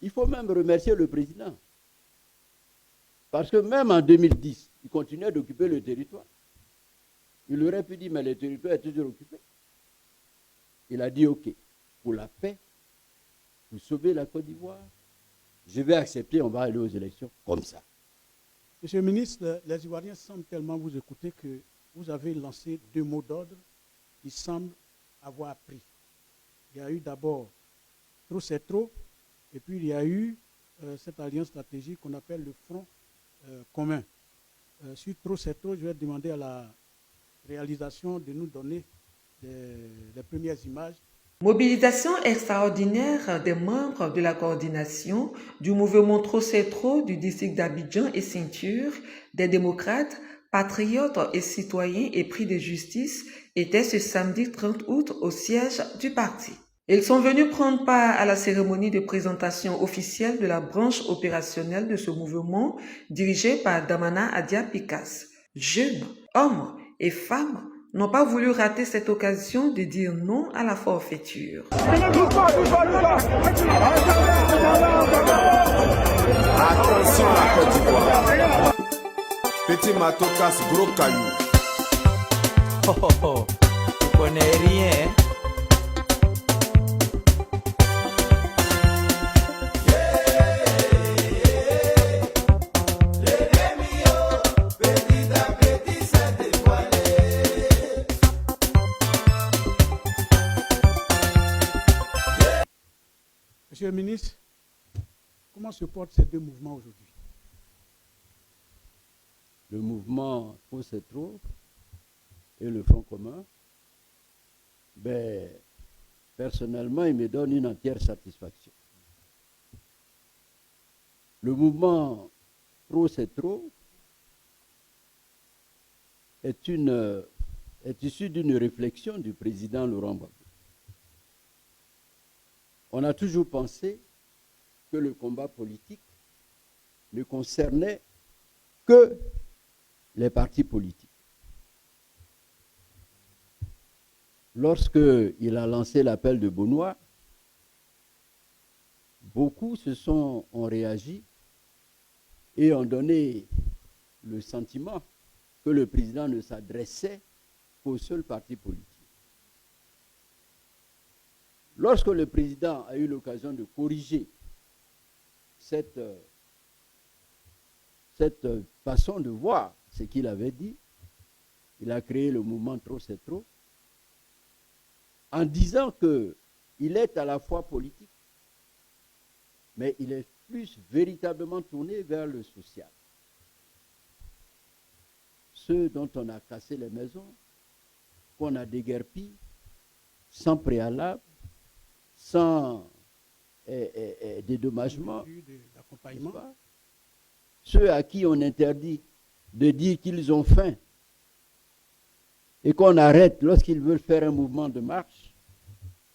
Il faut même remercier le président. Parce que même en 2010, il continuait d'occuper le territoire. Il aurait pu dire, mais le territoire est toujours occupé. Il a dit, OK, pour la paix, pour sauver la Côte d'Ivoire, je vais accepter, on va aller aux élections comme ça.
Monsieur le ministre, les Ivoiriens semblent tellement vous écouter que vous avez lancé 2 mots d'ordre qui semblent avoir pris. Il y a eu d'abord trop c'est trop, et puis il y a eu cette alliance stratégique qu'on appelle le Front commun. Sur trop c'est trop, je vais demander à la réalisation de nous donner les premières images.
Mobilisation extraordinaire des membres de la coordination du mouvement Trop c'est trop du district d'Abidjan et Ceinture, des démocrates, patriotes et citoyens épris de justice était ce samedi 30 août au siège du parti. Ils sont venus prendre part à la cérémonie de présentation officielle de la branche opérationnelle de ce mouvement dirigée par Damana Adia Pikas. Jeunes, hommes et femmes n'ont pas voulu rater cette occasion de dire non à la forfaiture.
Attention à Côte d'Ivoire. Petit matou casse gros caillou.
Oh oh oh, tu connais rien, hein?
Monsieur le ministre, comment se portent ces deux mouvements aujourd'hui?
Le mouvement Trop c'est trop et le Front commun, personnellement, il me donne une entière satisfaction. Le mouvement Trop c'est trop est issu d'une réflexion du président Laurent Gbagbo. On a toujours pensé que le combat politique ne concernait que les partis politiques. Lorsqu'il a lancé l'appel de Benoît, beaucoup ont réagi et ont donné le sentiment que le président ne s'adressait qu'au seul parti politique. Lorsque le président a eu l'occasion de corriger cette façon de voir ce qu'il avait dit, il a créé le mouvement Trop c'est trop, en disant qu'il est à la fois politique, mais il est plus véritablement tourné vers le social. Ceux dont on a cassé les maisons, qu'on a déguerpis, sans préalable, sans dédommagement, ceux à qui on interdit de dire qu'ils ont faim et qu'on arrête lorsqu'ils veulent faire un mouvement de marche,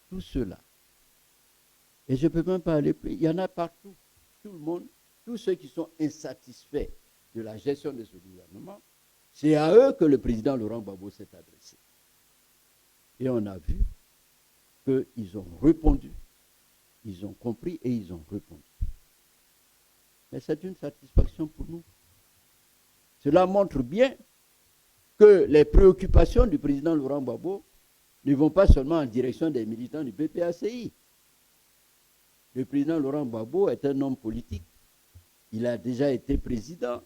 tout cela. Et je ne peux même pas aller plus. Il y en a partout. Tout le monde, tous ceux qui sont insatisfaits de la gestion de ce gouvernement, c'est à eux que le président Laurent Gbagbo s'est adressé. Et on a vu qu'ils ont répondu, ils ont compris et ils ont répondu. Mais c'est une satisfaction pour nous. Cela montre bien que les préoccupations du président Laurent Gbagbo ne vont pas seulement en direction des militants du PPACI. Le président Laurent Gbagbo est un homme politique. Il a déjà été président.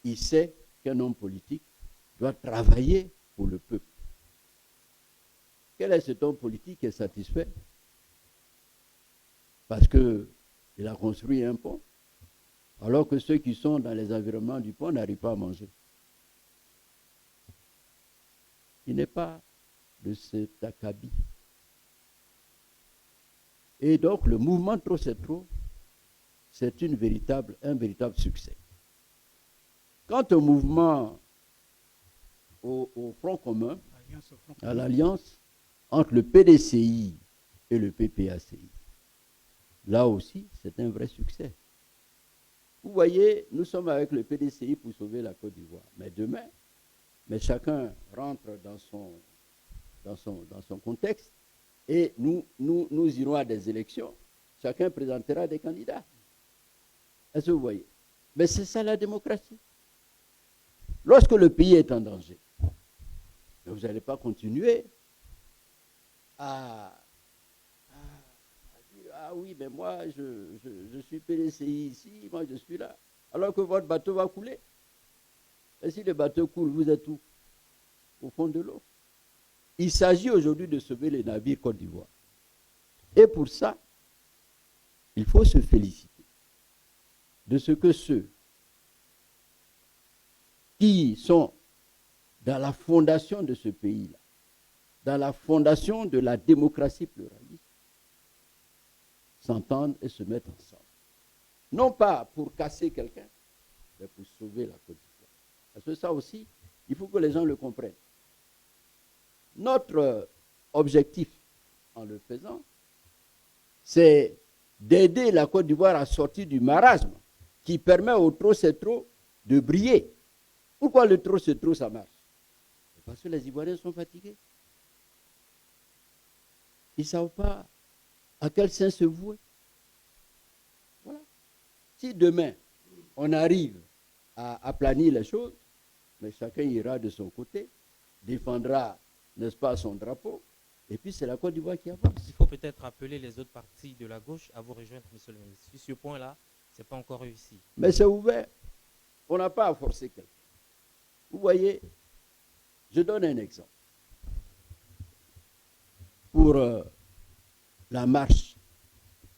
Il sait qu'un homme politique doit travailler pour le peuple. Quel est cet homme politique qui est satisfait? Parce qu'il a construit un pont, alors que ceux qui sont dans les environnements du pont n'arrivent pas à manger. Il n'est pas de cet acabit. Et donc, le mouvement Trop c'est trop, c'est un véritable succès. Quant au mouvement, au Front commun, à l'alliance entre le PDCI et le PPACI, là aussi, c'est un vrai succès. Vous voyez, nous sommes avec le PDCI pour sauver la Côte d'Ivoire. Mais demain, chacun rentre dans son contexte et nous irons à des élections. Chacun présentera des candidats. Est-ce que vous voyez? Mais c'est ça la démocratie. Lorsque le pays est en danger, vous n'allez pas continuer à dire « Ah oui, mais moi, je suis PDCI ici, moi je suis là. » Alors que votre bateau va couler. Et si le bateau coule, vous êtes où? Au fond de l'eau. Il s'agit aujourd'hui de sauver les navires Côte d'Ivoire. Et pour ça, il faut se féliciter de ce que ceux qui sont dans la fondation de ce pays-là, dans la fondation de la démocratie pluraliste, s'entendent et se mettent ensemble. Non pas pour casser quelqu'un, mais pour sauver la Côte d'Ivoire. Parce que ça aussi, il faut que les gens le comprennent. Notre objectif en le faisant, c'est d'aider la Côte d'Ivoire à sortir du marasme qui permet au trop c'est trop de briller. Pourquoi le trop c'est trop ça marche? Parce que les Ivoiriens sont fatigués. Ils ne savent pas à quel sein se vouer. Voilà. Si demain, on arrive à aplanir les choses, mais chacun ira de son côté, défendra, n'est-ce pas, son drapeau, et puis c'est la Côte d'Ivoire qui avance.
Il faut peut-être appeler les autres partis de la gauche à vous rejoindre, monsieur le ministre. Sur ce point-là, ce n'est pas encore réussi.
Mais c'est ouvert. On n'a pas à forcer quelqu'un. Vous voyez, je donne un exemple. Pour la marche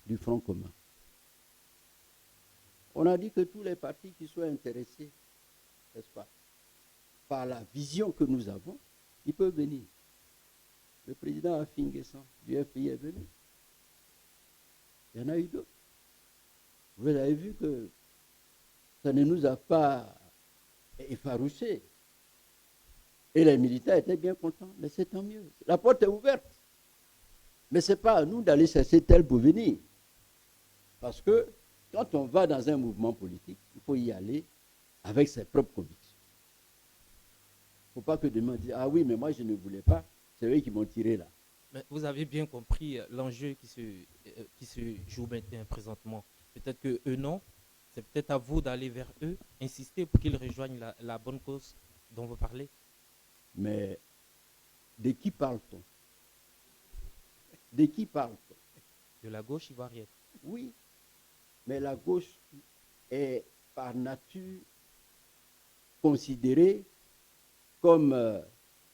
du Front commun. On a dit que tous les partis qui soient intéressés, n'est-ce pas, par la vision que nous avons, ils peuvent venir. Le président Afinguessan du FPI est venu. Il y en a eu d'autres. Vous avez vu que ça ne nous a pas effarouchés. Et les militaires étaient bien contents, mais c'est tant mieux. La porte est ouverte. Mais ce n'est pas à nous d'aller chercher tel pour venir. Parce que quand on va dans un mouvement politique, il faut y aller avec ses propres convictions. Il ne faut pas que demain on dise « Ah oui, mais moi je ne voulais pas, c'est eux qui m'ont tiré là. »
Mais vous avez bien compris l'enjeu qui se joue maintenant, présentement. Peut-être que eux non, c'est peut-être à vous d'aller vers eux, insister pour qu'ils rejoignent la bonne cause dont vous parlez.
Mais de qui parle-t-on? De qui parle-t-on?
De la gauche ivoirienne.
Oui, mais la gauche est par nature considérée comme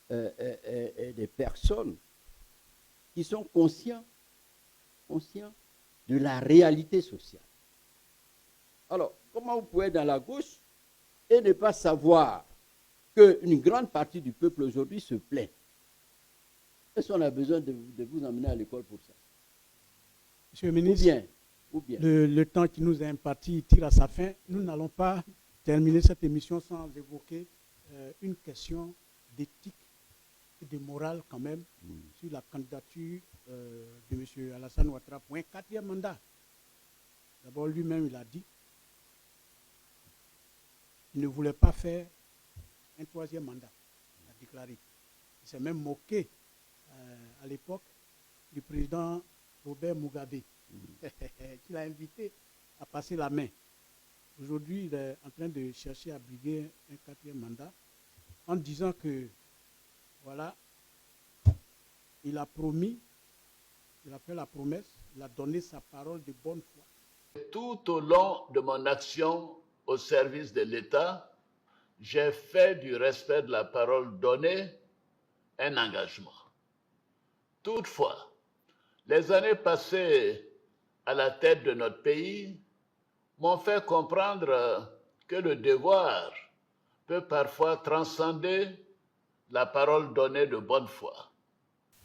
des personnes qui sont conscients de la réalité sociale. Alors, comment vous pouvez être dans la gauche et ne pas savoir qu'une grande partie du peuple aujourd'hui se plaint? Est-ce qu'on a besoin de vous emmener à l'école pour ça?
Monsieur le ministre,
ou bien.
Le temps qui nous est imparti tire à sa fin. Nous n'allons pas terminer cette émission sans évoquer une question d'éthique et de morale quand même sur la candidature de M. Alassane Ouattara pour un 4e mandat. D'abord, lui-même, il a dit qu'il ne voulait pas faire un 3e mandat. Il a déclaré. Il s'est même moqué à l'époque du président Robert Mugabe, qu'il a invité à passer la main. Aujourd'hui, il est en train de chercher à briguer un 4e mandat en disant que, voilà, il a promis, il a fait la promesse, il a donné sa parole de bonne foi.
Tout au long de mon action au service de l'État, j'ai fait du respect de la parole donnée un engagement. Toutefois, les années passées à la tête de notre pays m'ont fait comprendre que le devoir peut parfois transcender la parole donnée de bonne foi.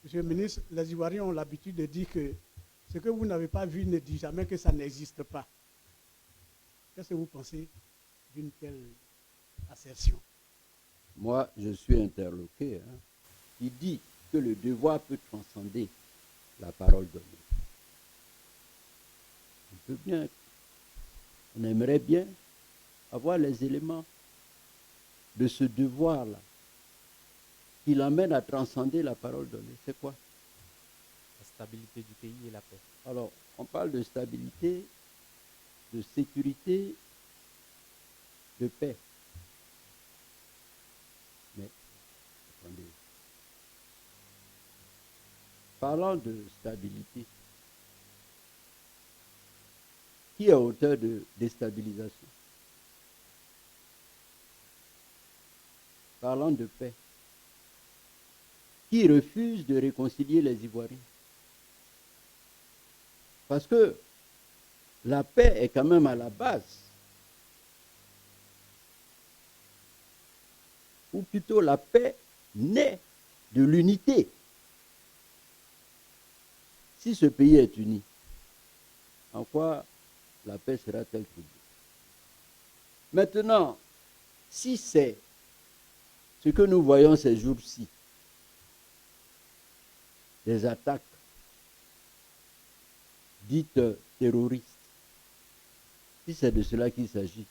Monsieur le ministre, les Ivoiriens ont l'habitude de dire que ce que vous n'avez pas vu ne dit jamais que ça n'existe pas. Qu'est-ce que vous pensez d'une telle assertion?
Moi, je suis interloqué. Il dit que le devoir peut transcender la parole donnée. On peut bien, on aimerait bien avoir les éléments de ce devoir-là qui l'amène à transcender la parole donnée. C'est quoi?
La stabilité du pays et la paix.
Alors, on parle de stabilité, de sécurité, de paix. Mais, attendez. Parlant de stabilité, qui est auteur de déstabilisation? Parlant de paix, qui refuse de réconcilier les Ivoiriens? Parce que la paix est quand même à la base. Ou plutôt la paix naît de l'unité. Si ce pays est uni, en quoi la paix sera-t-elle trouvée? Maintenant, si c'est ce que nous voyons ces jours-ci, des attaques dites terroristes, si c'est de cela qu'il s'agit,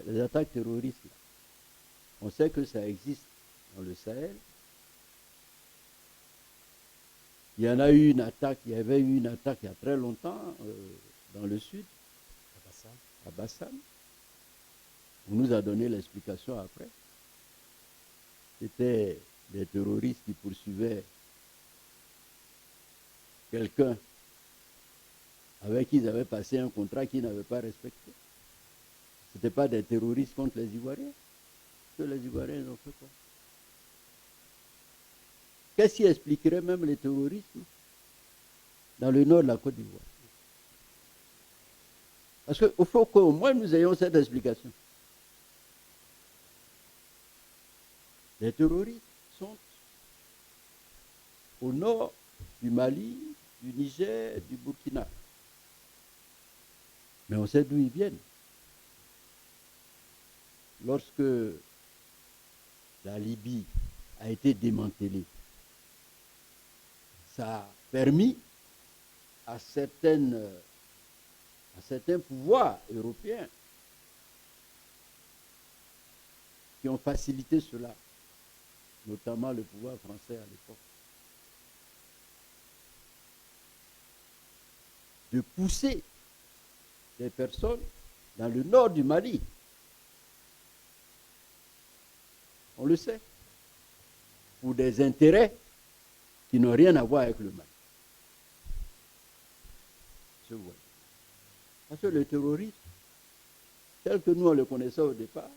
les attaques terroristes, on sait que ça existe dans le Sahel. Il y avait eu une attaque il y a très longtemps dans le sud, à Bassam. On nous a donné l'explication après. C'était des terroristes qui poursuivaient quelqu'un avec qui ils avaient passé un contrat qu'ils n'avaient pas respecté. Ce n'était pas des terroristes contre les Ivoiriens. Que les Ivoiriens ont fait quoi? Qu'est-ce qui expliquerait même le terrorisme dans le nord de la Côte d'Ivoire? Parce qu'il faut qu'au moins nous ayons cette explication. Les terroristes sont au nord du Mali, du Niger, du Burkina. Mais on sait d'où ils viennent. Lorsque la Libye a été démantelée, ça a permis à certains pouvoirs européens qui ont facilité cela, notamment le pouvoir français à l'époque, de pousser des personnes dans le nord du Mali. On le sait, pour des intérêts qui n'ont rien à voir avec le Mali. Parce que le terrorisme, tel que nous on le connaissait au départ,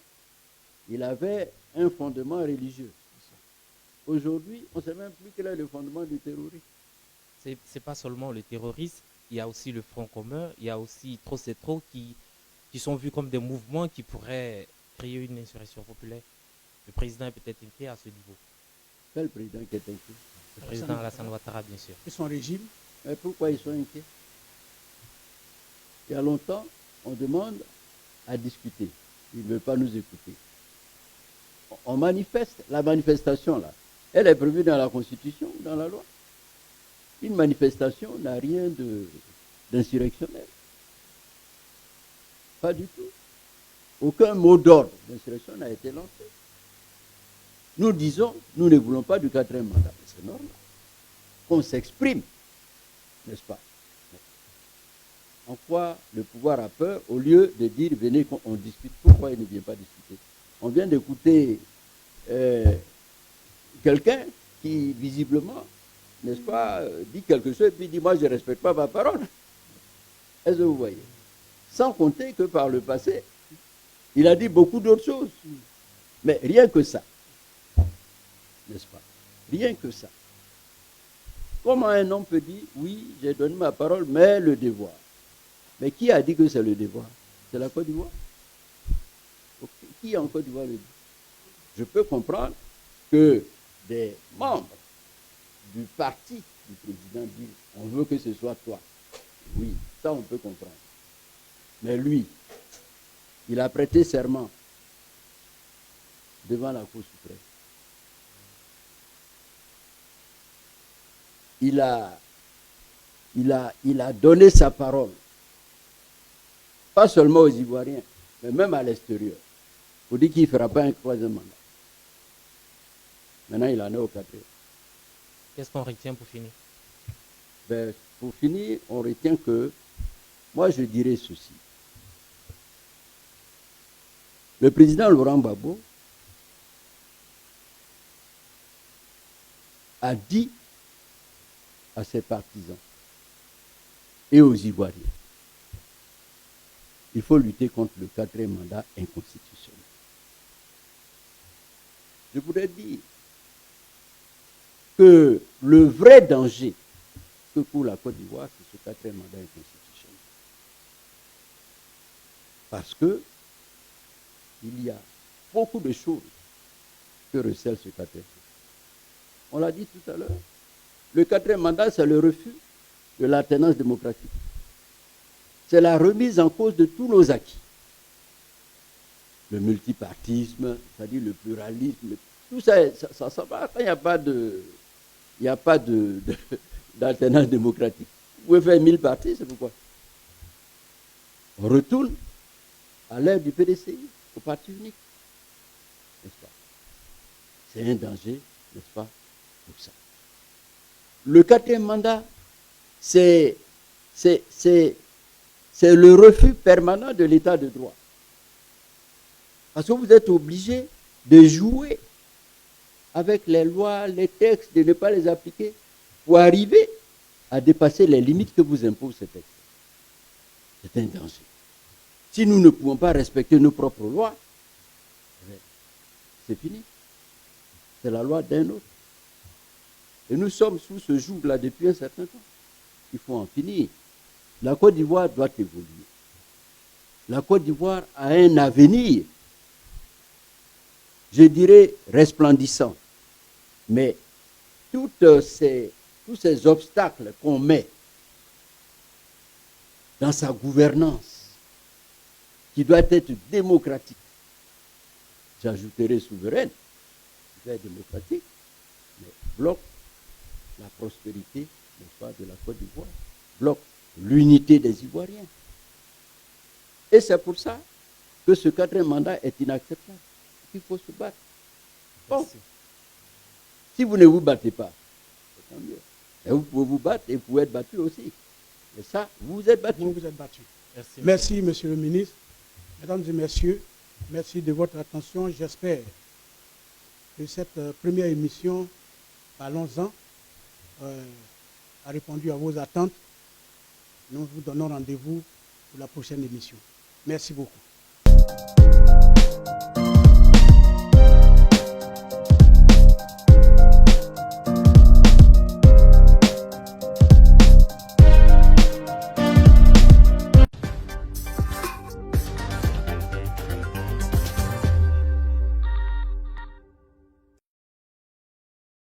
il avait un fondement religieux. Aujourd'hui, on ne sait même plus quel est le fondement du terrorisme.
C'est pas seulement le terrorisme, il y a aussi le Front commun, il y a aussi trop c'est trop qui sont vus comme des mouvements qui pourraient créer une insurrection populaire. Le président est peut-être inquiet à ce niveau.
Quel président qui est inquiet?
Le président Alassane Ouattara, bien sûr.
Et son régime?
Mais pourquoi ils sont inquiets? Il y a longtemps, on demande à discuter. Ils ne veulent pas nous écouter. On manifeste, la manifestation là, elle est prévue dans la Constitution, dans la loi. Une manifestation n'a rien d'insurrectionnel. Pas du tout. Aucun mot d'ordre d'insurrection n'a été lancé. Nous disons, nous ne voulons pas du 4e mandat. C'est normal. Qu'on s'exprime, n'est-ce pas? En quoi le pouvoir a peur, au lieu de dire, venez qu'on discute, pourquoi il ne vient pas discuter? On vient d'écouter quelqu'un qui, visiblement, n'est-ce pas, dit quelque chose, et puis dit, moi, je ne respecte pas ma parole. Est-ce que vous voyez? Sans compter que par le passé, il a dit beaucoup d'autres choses. Mais rien que ça. N'est-ce pas? Rien que ça. Comment un homme peut dire, oui, j'ai donné ma parole, mais le devoir? Mais qui a dit que c'est le devoir? C'est la Côte d'Ivoire? Qui en Côte d'Ivoire le dit? Je peux comprendre que des membres du parti du président disent, on veut que ce soit toi. Oui, ça on peut comprendre. Mais lui, il a prêté serment devant la Cour suprême. Il a donné sa parole, pas seulement aux Ivoiriens, mais même à l'extérieur. Pour dire qu'il ne fera pas un 3e mandat. Maintenant, il en est au 4e.
Qu'est-ce qu'on retient pour finir?
Pour finir, on retient que, moi je dirais ceci. Le président Laurent Gbagbo a dit à ses partisans et aux Ivoiriens, il faut lutter contre le 4e mandat inconstitutionnel. Je voudrais dire que le vrai danger que court la Côte d'Ivoire, c'est ce 4e mandat inconstitutionnel. Parce que il y a beaucoup de choses que recèle ce quatrième. On l'a dit tout à l'heure. Le quatrième mandat, c'est le refus de l'alternance démocratique. C'est la remise en cause de tous nos acquis. Le multipartisme, c'est-à-dire le pluralisme, tout ça, ça va. Il n'y a pas d'alternance démocratique. Vous pouvez faire 1000 partis, c'est pourquoi. On retourne à l'ère du PDCI, au parti unique. N'est-ce pas? C'est un danger, n'est-ce pas, pour ça. Le quatrième mandat, c'est le refus permanent de l'état de droit. Parce que vous êtes obligé de jouer avec les lois, les textes, de ne pas les appliquer pour arriver à dépasser les limites que vous imposent ces textes. C'est un danger. Si nous ne pouvons pas respecter nos propres lois, c'est fini. C'est la loi d'un autre. Et nous sommes sous ce joug-là depuis un certain temps. Il faut en finir. La Côte d'Ivoire doit évoluer. La Côte d'Ivoire a un avenir, je dirais, resplendissant. Mais tous ces obstacles qu'on met dans sa gouvernance, qui doit être démocratique, j'ajouterai souveraine, qui doit être démocratique, mais bloque la prospérité, n'est-ce pas, de la Côte d'Ivoire, bloque l'unité des Ivoiriens. Et c'est pour ça que ce quatrième mandat est inacceptable. Il faut se battre. Bon, si vous ne vous battez pas, c'est tant mieux. Et vous pouvez vous battre et vous pouvez être battu aussi. Et ça, vous êtes battu.
Vous vous êtes battu. Merci, monsieur le ministre. Mesdames et messieurs, merci de votre attention. J'espère que cette première émission, Parlons-en, a répondu à vos attentes. Nous vous donnons rendez-vous pour la prochaine émission. Merci beaucoup.